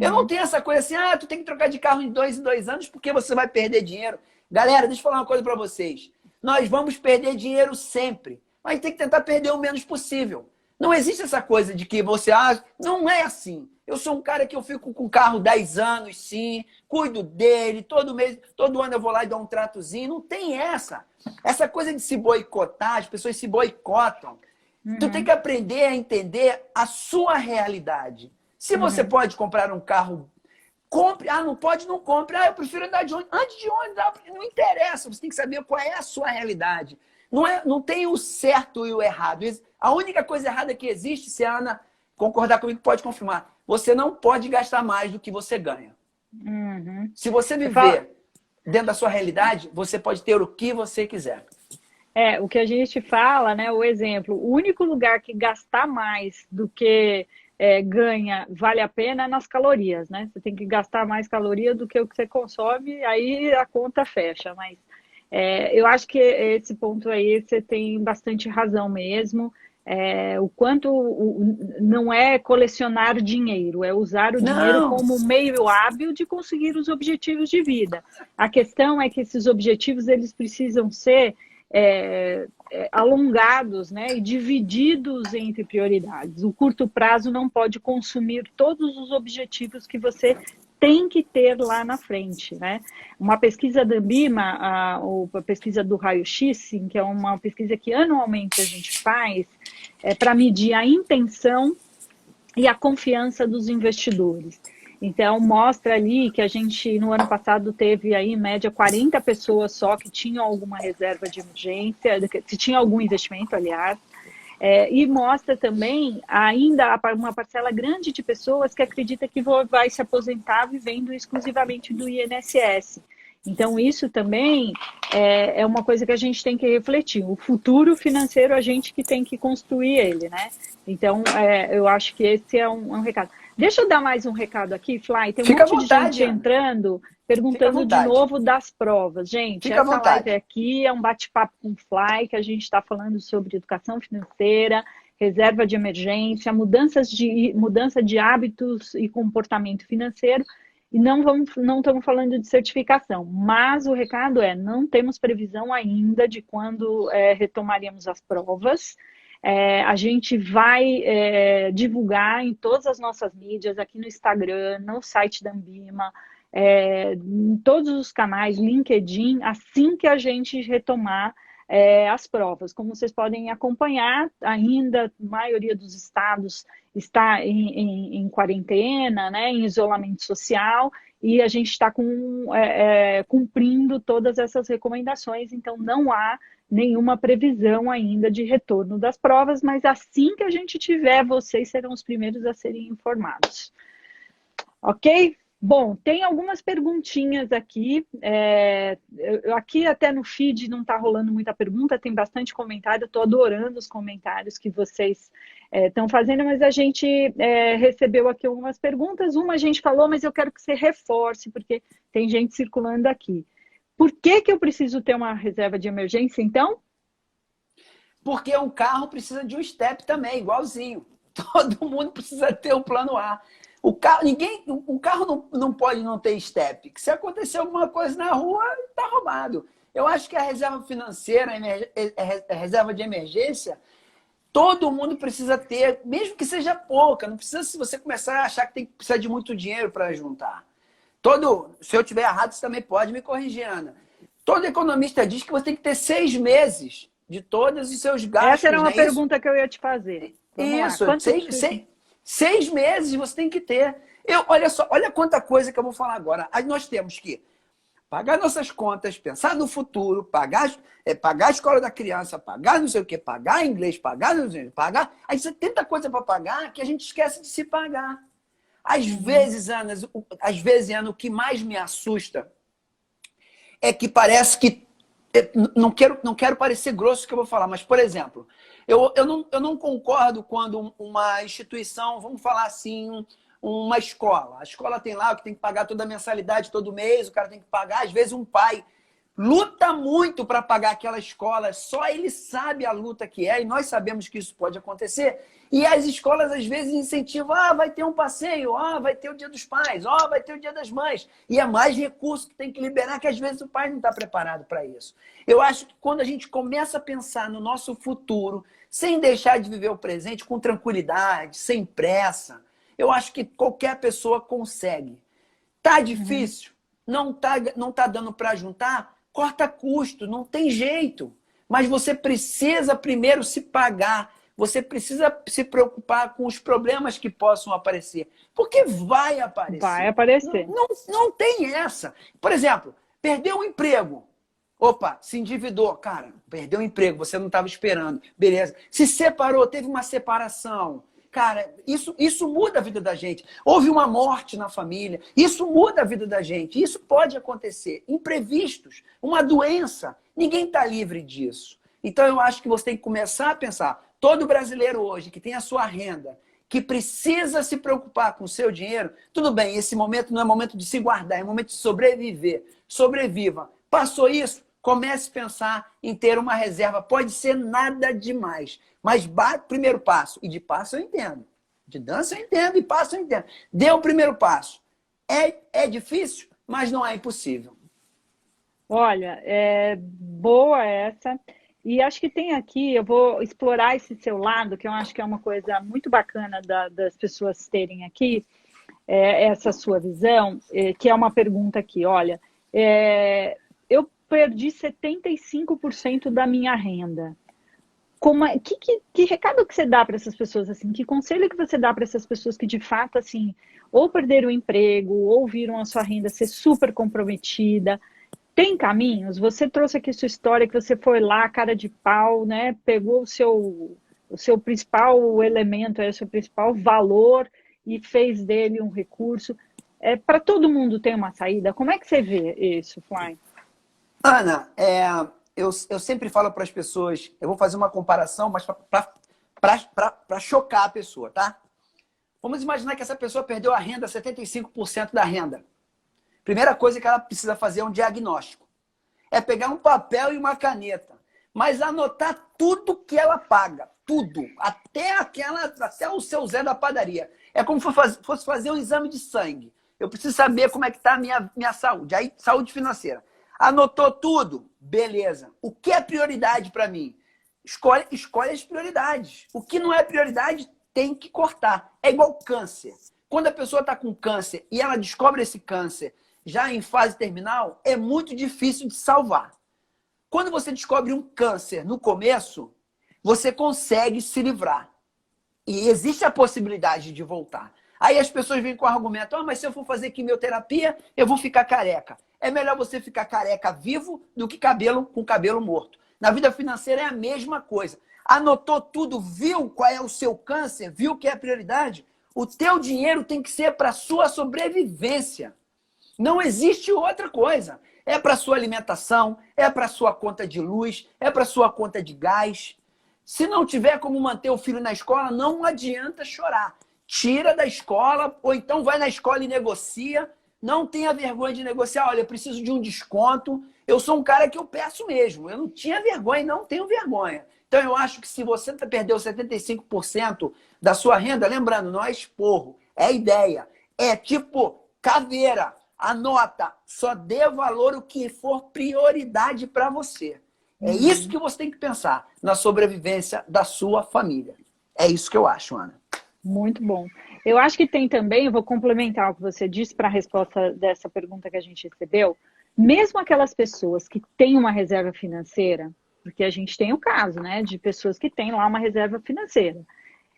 Eu não tenho essa coisa assim, tu tem que trocar de carro em 2 anos porque você vai perder dinheiro. Galera, deixa eu falar uma coisa para vocês. Nós vamos perder dinheiro sempre, mas tem que tentar perder o menos possível. Não existe essa coisa de que você não é assim. Eu sou um cara que eu fico com o carro 10 anos, sim, cuido dele, todo ano eu vou lá e dou um tratozinho. Não tem essa. Essa coisa de se boicotar, as pessoas se boicotam. Tu tem que aprender a entender a sua realidade. Se você pode comprar um carro, compre. Não pode, não compre. Eu prefiro andar de ônibus. Antes de ônibus, não interessa. Você tem que saber qual é a sua realidade. Não tem o certo e o errado. A única coisa errada que existe, se a Ana concordar comigo, pode confirmar. Você não pode gastar mais do que você ganha. Se você viver dentro da sua realidade, você pode ter o que você quiser. O que a gente fala, né? O exemplo, o único lugar que gastar mais do que ganha vale a pena nas calorias, né? Você tem que gastar mais caloria do que o que você consome, aí a conta fecha. Mas eu acho que esse ponto aí você tem bastante razão mesmo. O quanto não é colecionar dinheiro, é usar o dinheiro Não, como meio hábil de conseguir os objetivos de vida. A questão é que esses objetivos eles precisam ser alongados, né, e divididos entre prioridades. O curto prazo não pode consumir todos os objetivos que você tem que ter lá na frente, né? Uma pesquisa da Ambima, a pesquisa do raio-x, que é uma pesquisa que anualmente a gente faz, para medir a intenção e a confiança dos investidores. Então, mostra ali que a gente, no ano passado, teve aí, em média, 40 pessoas só que tinham alguma reserva de emergência, que tinham algum investimento, aliás, e mostra também ainda uma parcela grande de pessoas que acredita que vai se aposentar vivendo exclusivamente do INSS. Então, isso também é uma coisa que a gente tem que refletir. O futuro financeiro, a gente que tem que construir ele, né? Então, eu acho que esse é um recado. Deixa eu dar mais um recado aqui, Fly. Tem um fica à monte de vontade, gente Ana. entrando, Fica à perguntando de vontade. novo das provas. Gente, Fica à essa live vontade. aqui é um bate-papo com o Fly, que a gente está falando sobre educação financeira, reserva de emergência, mudança de hábitos e comportamento financeiro. E não estamos falando de certificação, mas o recado não temos previsão ainda de quando retomaremos as provas. A gente vai divulgar em todas as nossas mídias, aqui no Instagram, no site da Ambima, em todos os canais, LinkedIn, assim que a gente retomar as provas. Como vocês podem acompanhar, ainda a maioria dos estados está em quarentena, né, em isolamento social, e a gente está cumprindo todas essas recomendações, então não há nenhuma previsão ainda de retorno das provas, mas assim que a gente tiver, vocês serão os primeiros a serem informados. Ok? Bom, tem algumas perguntinhas aqui. Aqui até no feed não está rolando muita pergunta, tem bastante comentário. Estou adorando os comentários que vocês estão fazendo, mas a gente recebeu aqui algumas perguntas. Uma a gente falou, mas eu quero que você reforce, porque tem gente circulando aqui. Por que eu preciso ter uma reserva de emergência, então? Porque um carro precisa de um step também, igualzinho. Todo mundo precisa ter um plano A. O carro não pode não ter step. Se acontecer alguma coisa na rua, está roubado. Eu acho que a reserva financeira, a reserva de emergência, todo mundo precisa ter, mesmo que seja pouca. Não precisa, se você começar a achar que precisa de muito dinheiro para juntar. Se eu estiver errado, você também pode me corrigir, Ana. Todo economista diz que você tem que ter 6 meses de todos os seus gastos. Essa era uma né? pergunta que eu ia te fazer. Vamos lá. 6 meses você tem que ter. Olha só, olha quanta coisa que eu vou falar agora. Aí nós temos que pagar nossas contas, pensar no futuro, pagar a escola da criança, pagar não sei o quê, pagar inglês, pagar não sei o quê, pagar. Aí você tem tanta coisa para pagar que a gente esquece de se pagar. Às vezes, Ana, o que mais me assusta é que parece que não quero parecer grosso que eu vou falar, mas, por exemplo, eu não concordo quando uma instituição, vamos falar assim, uma escola. A escola tem lá que tem que pagar toda a mensalidade todo mês, o cara tem que pagar, às vezes um pai luta muito para pagar aquela escola, só ele sabe a luta que é, e nós sabemos que isso pode acontecer. E as escolas, às vezes, incentivam, vai ter um passeio, vai ter o Dia dos Pais, vai ter o Dia das Mães. E é mais recurso que tem que liberar, que às vezes o pai não está preparado para isso. Eu acho que quando a gente começa a pensar no nosso futuro, sem deixar de viver o presente, com tranquilidade, sem pressa, eu acho que qualquer pessoa consegue. Tá difícil? Não tá dando para juntar? Corta custo, não tem jeito. Mas você precisa primeiro se pagar. Você precisa se preocupar com os problemas que possam aparecer. Porque vai aparecer. Vai aparecer. Não tem essa. Por exemplo, perdeu um emprego. Opa, se endividou. Cara, perdeu o emprego, você não estava esperando. Beleza. Se separou, teve uma separação. Cara, isso muda a vida da gente. Houve uma morte na família. Isso muda a vida da gente. Isso pode acontecer. Imprevistos, uma doença. Ninguém está livre disso. Então, eu acho que você tem que começar a pensar. Todo brasileiro hoje que tem a sua renda que precisa se preocupar com o seu dinheiro, tudo bem, esse momento não é momento de se guardar, é momento de sobreviver. Sobreviva. Passou isso, comece a pensar em ter uma reserva. Pode ser nada demais, mas primeiro passo. E de passo eu entendo. De dança eu entendo, e passo eu entendo. Dê o primeiro passo. É difícil, mas não é impossível. Olha, é boa essa. E acho que tem aqui, eu vou explorar esse seu lado, que eu acho que é uma coisa muito bacana das pessoas terem aqui, essa sua visão, que é uma pergunta aqui. Olha, eu perdi 75% da minha renda. Que recado que você dá para essas pessoas, assim? Que conselho que você dá para essas pessoas que, de fato, assim, ou perderam o emprego, ou viram a sua renda ser super comprometida? Tem caminhos? Você trouxe aqui sua história, que você foi lá, cara de pau, né? Pegou o seu principal elemento, o seu principal valor e fez dele um recurso. Para todo mundo tem uma saída. Como é que você vê isso, Fly? Ana, eu sempre falo para as pessoas, eu vou fazer uma comparação, mas para chocar a pessoa, tá? Vamos imaginar que essa pessoa perdeu a renda, 75% da renda. Primeira coisa que ela precisa fazer é um diagnóstico. É pegar um papel e uma caneta, mas anotar tudo que ela paga. Tudo. Até o seu Zé da padaria. É como se fosse fazer um exame de sangue. Eu preciso saber como é que está a minha saúde. Aí, saúde financeira. Anotou tudo? Beleza. O que é prioridade para mim? Escolhe as prioridades. O que não é prioridade tem que cortar. É igual câncer. Quando a pessoa está com câncer e ela descobre esse câncer já em fase terminal, é muito difícil de salvar. Quando você descobre um câncer no começo, você consegue se livrar. E existe a possibilidade de voltar. Aí as pessoas vêm com o argumento, mas se eu for fazer quimioterapia, eu vou ficar careca. É melhor você ficar careca vivo do que com cabelo morto. Na vida financeira é a mesma coisa. Anotou tudo, viu qual é o seu câncer, viu o que é a prioridade? O teu dinheiro tem que ser para a sua sobrevivência. Não existe outra coisa. É para sua alimentação, é para sua conta de luz, é para sua conta de gás. Se não tiver como manter o filho na escola, não adianta chorar. Tira da escola, ou então vai na escola e negocia. Não tenha vergonha de negociar. Olha, eu preciso de um desconto. Eu sou um cara que eu peço mesmo. Eu não tinha vergonha e não tenho vergonha. Então, eu acho que se você perdeu 75% da sua renda, lembrando, não é esporro, é ideia. É tipo caveira. Anota, só dê valor o que for prioridade para você. É isso que você tem que pensar na sobrevivência da sua família. É isso que eu acho, Ana. Muito bom. Eu acho que tem também, eu vou complementar o que você disse para a resposta dessa pergunta que a gente recebeu, mesmo aquelas pessoas que têm uma reserva financeira, porque a gente tem o caso, né, de pessoas que têm lá uma reserva financeira.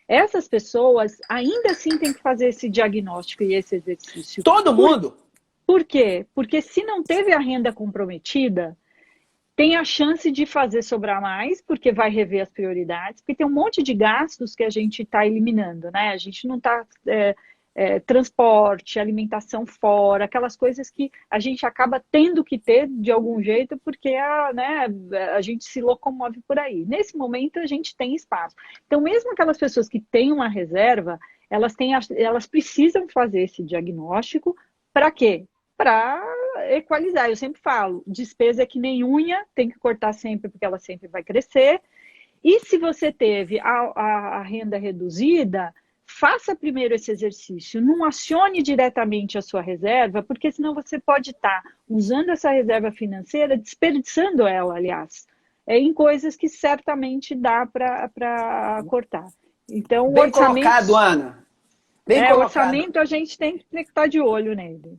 Essas pessoas ainda assim têm que fazer esse diagnóstico e esse exercício. Todo mundo? Por quê? Porque se não teve a renda comprometida, tem a chance de fazer sobrar mais, porque vai rever as prioridades, porque tem um monte de gastos que a gente está eliminando, né? A gente não está... transporte, alimentação fora, aquelas coisas que a gente acaba tendo que ter de algum jeito, porque a gente se locomove por aí. Nesse momento, a gente tem espaço. Então, mesmo aquelas pessoas que têm uma reserva, elas precisam fazer esse diagnóstico. Para quê? Para equalizar. Eu sempre falo, despesa é que nem unha, tem que cortar sempre, porque ela sempre vai crescer. E se você teve a renda reduzida, faça primeiro esse exercício, não acione diretamente a sua reserva, porque senão você pode estar usando essa reserva financeira, desperdiçando ela, aliás, em coisas que certamente dá para cortar. Então, bem colocado, Ana. Bem colocado. Orçamento a gente tem que estar de olho nele.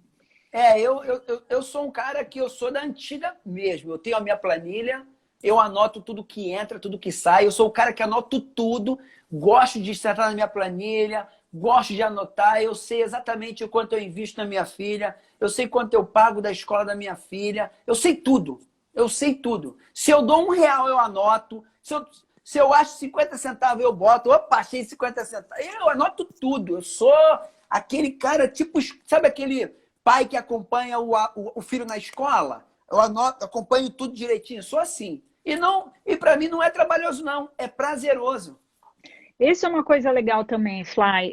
Eu sou um cara que eu sou da antiga mesmo. Eu tenho a minha planilha, eu anoto tudo que entra, tudo que sai. Eu sou o cara que anoto tudo, gosto de estar na minha planilha, gosto de anotar. Eu sei exatamente o quanto eu invisto na minha filha, eu sei quanto eu pago da escola da minha filha. Eu sei tudo, eu sei tudo. Se eu dou R$1, eu anoto. Se eu acho 50 centavos, eu boto. Opa, achei 50 centavos. Eu anoto tudo. Eu sou aquele cara, tipo, sabe aquele pai que acompanha o filho na escola? Eu anoto, acompanho tudo direitinho. Sou assim. E para mim não é trabalhoso, não. É prazeroso. Essa é uma coisa legal também, Fly.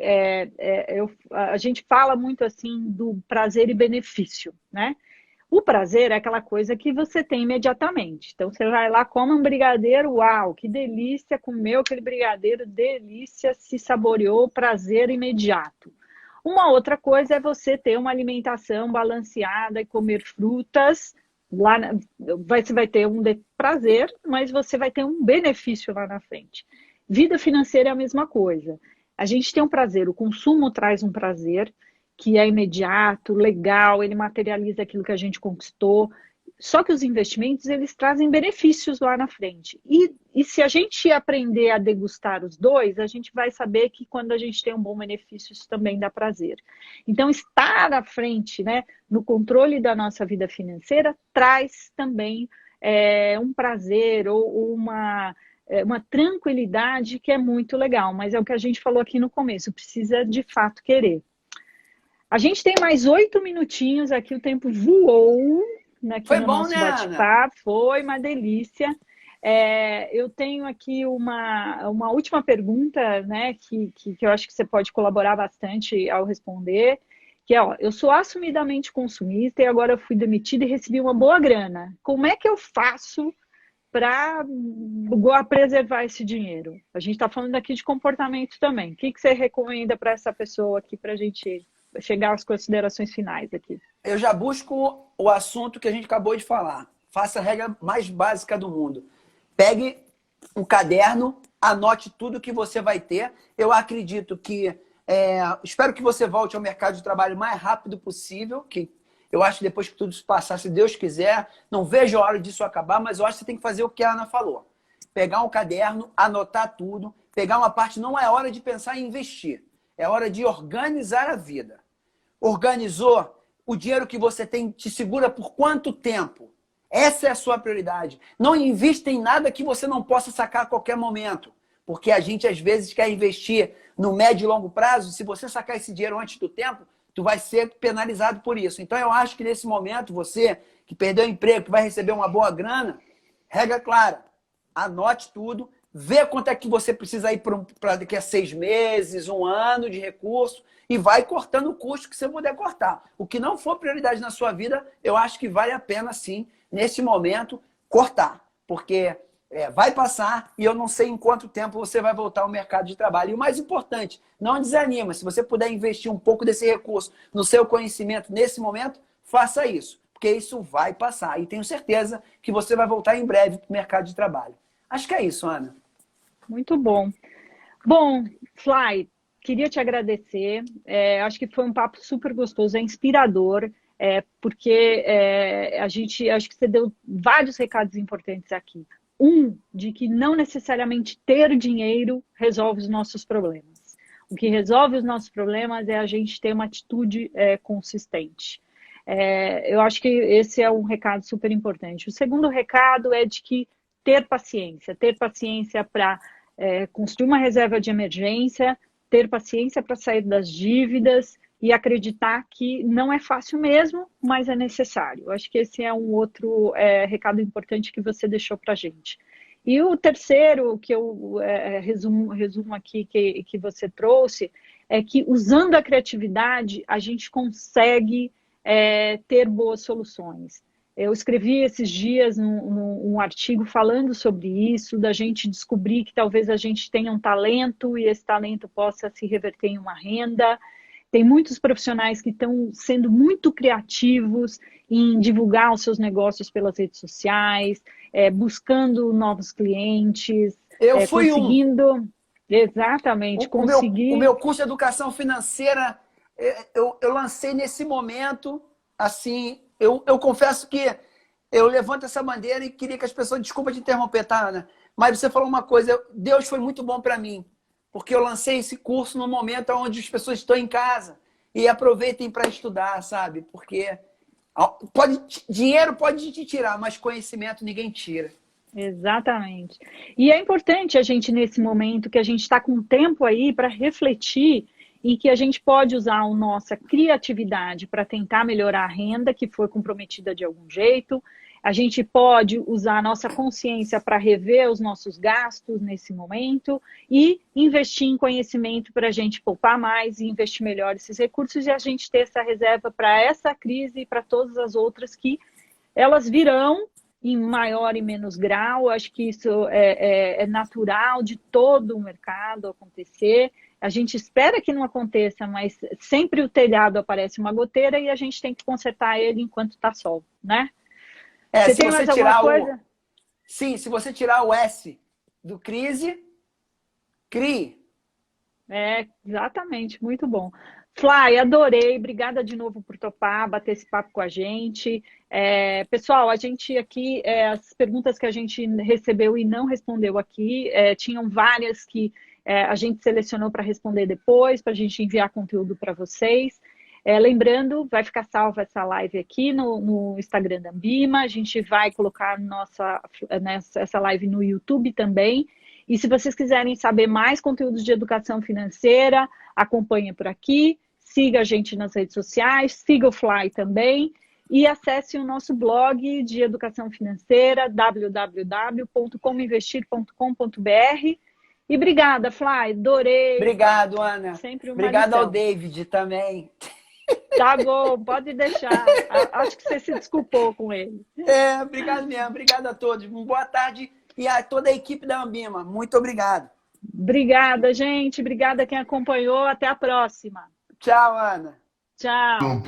A gente fala muito assim do prazer e benefício, né? O prazer é aquela coisa que você tem imediatamente. Então, você vai lá, come um brigadeiro, uau, que delícia, comeu aquele brigadeiro, delícia, se saboreou, prazer imediato. Uma outra coisa é você ter uma alimentação balanceada e comer frutas. Você vai ter um prazer, mas você vai ter um benefício lá na frente. Vida financeira é a mesma coisa. A gente tem um prazer, o consumo traz um prazer que é imediato, legal, ele materializa aquilo que a gente conquistou. Só que os investimentos, eles trazem benefícios lá na frente. E se a gente aprender a degustar os dois, a gente vai saber que quando a gente tem um bom benefício, isso também dá prazer. Então, estar à frente, né, no controle da nossa vida financeira, traz também um prazer ou uma tranquilidade que é muito legal. Mas é o que a gente falou aqui no começo, precisa de fato querer. A gente tem mais 8 minutinhos aqui, o tempo voou aqui Foi no bom, nosso né, Ana? bate-papo, foi uma delícia. Eu tenho aqui uma última pergunta, né, que eu acho que você pode colaborar bastante ao responder, que é, ó, eu sou assumidamente consumista e agora eu fui demitida e recebi uma boa grana. Como é que eu faço para preservar esse dinheiro? A gente está falando aqui de comportamento também. O que você recomenda para essa pessoa aqui para a gente chegar às considerações finais aqui? Eu já busco o assunto que a gente acabou de falar. Faça a regra mais básica do mundo. Pegue um caderno, anote tudo que você vai ter. Eu acredito que... espero que você volte ao mercado de trabalho o mais rápido possível, que eu acho que depois que tudo isso passar, se Deus quiser, não vejo a hora disso acabar, mas eu acho que você tem que fazer o que a Ana falou. Pegar um caderno, anotar tudo, pegar uma parte, não é hora de pensar em investir, é hora de organizar a vida. Organizou, o dinheiro que você tem te segura por quanto tempo? Essa é a sua prioridade. Não invista em nada que você não possa sacar a qualquer momento, porque a gente às vezes quer investir no médio e longo prazo, se você sacar esse dinheiro antes do tempo, tu vai ser penalizado por isso. Então, eu acho que nesse momento, você que perdeu o emprego, que vai receber uma boa grana, regra clara, anote tudo, vê quanto é que você precisa ir para daqui a 6 meses, 1 ano de recurso, e vai cortando o custo que você puder cortar. O que não for prioridade na sua vida, eu acho que vale a pena, sim, nesse momento, cortar. Porque vai passar e eu não sei em quanto tempo você vai voltar ao mercado de trabalho. E o mais importante, não desanima. Se você puder investir um pouco desse recurso no seu conhecimento nesse momento, faça isso. Porque isso vai passar. E tenho certeza que você vai voltar em breve para o mercado de trabalho. Acho que é isso, Ana. Muito bom. Bom, Fly, queria te agradecer. Acho que foi um papo super gostoso, é inspirador. Porque acho que você deu vários recados importantes aqui. De que não necessariamente ter dinheiro resolve os nossos problemas. O que resolve os nossos problemas é a gente ter uma atitude consistente. Eu acho que esse é um recado super importante. O segundo recado é de que ter paciência para construir uma reserva de emergência, ter paciência para sair das dívidas e acreditar que não é fácil mesmo, mas é necessário. Acho que esse é um outro recado importante que você deixou para a gente. E o terceiro, que eu resumo aqui, que você trouxe, é que usando a criatividade, a gente consegue ter boas soluções. Eu escrevi esses dias um artigo falando sobre isso, da gente descobrir que talvez a gente tenha um talento e esse talento possa se reverter em uma renda. Tem muitos profissionais que estão sendo muito criativos em divulgar os seus negócios pelas redes sociais, buscando novos clientes, Eu fui conseguindo... Exatamente, o meu curso de educação financeira, eu lancei nesse momento, assim, eu confesso que eu levanto essa bandeira e queria que as pessoas... Desculpa te interromper, tá, Ana? Mas você falou uma coisa, Deus foi muito bom para mim. Porque eu lancei esse curso no momento onde as pessoas estão em casa e aproveitem para estudar, sabe? Porque dinheiro pode te tirar, mas conhecimento ninguém tira. Exatamente. E é importante a gente, nesse momento, que a gente está com tempo aí para refletir e que a gente pode usar a nossa criatividade para tentar melhorar a renda que foi comprometida de algum jeito. A gente pode usar a nossa consciência para rever os nossos gastos nesse momento e investir em conhecimento para a gente poupar mais e investir melhor esses recursos e a gente ter essa reserva para essa crise e para todas as outras que elas virão em maior e menos grau. Acho que isso é natural de todo o mercado acontecer. A gente espera que não aconteça, mas sempre o telhado aparece uma goteira e a gente tem que consertar ele enquanto está sol, né? Você Se tem você mais alguma tirar coisa? Sim, se você tirar o S do crise, crie. Exatamente, muito bom. Fly, adorei, obrigada de novo por topar, bater esse papo com a gente. Pessoal, a gente aqui, as perguntas que a gente recebeu e não respondeu aqui, tinham várias que a gente selecionou para responder depois, para a gente enviar conteúdo para vocês. Lembrando, vai ficar salva essa live aqui no Instagram da Ambima, a gente vai colocar essa live no YouTube também. E se vocês quiserem saber mais conteúdos de educação financeira, acompanhe por aqui, siga a gente nas redes sociais, siga o Fly também e acesse o nosso blog de educação financeira, www.comoinvestir.com.br. E obrigada, Fly, adorei. Obrigado, Ana. Sempre uma Obrigado lição. ao David também. Tá bom, pode deixar. Acho que você se desculpou com ele. Obrigado mesmo. Obrigado a todos. Uma boa tarde e a toda a equipe da Ambima. Muito obrigado. Obrigada, gente. Obrigada quem acompanhou. Até a próxima. Tchau, Ana. Tchau.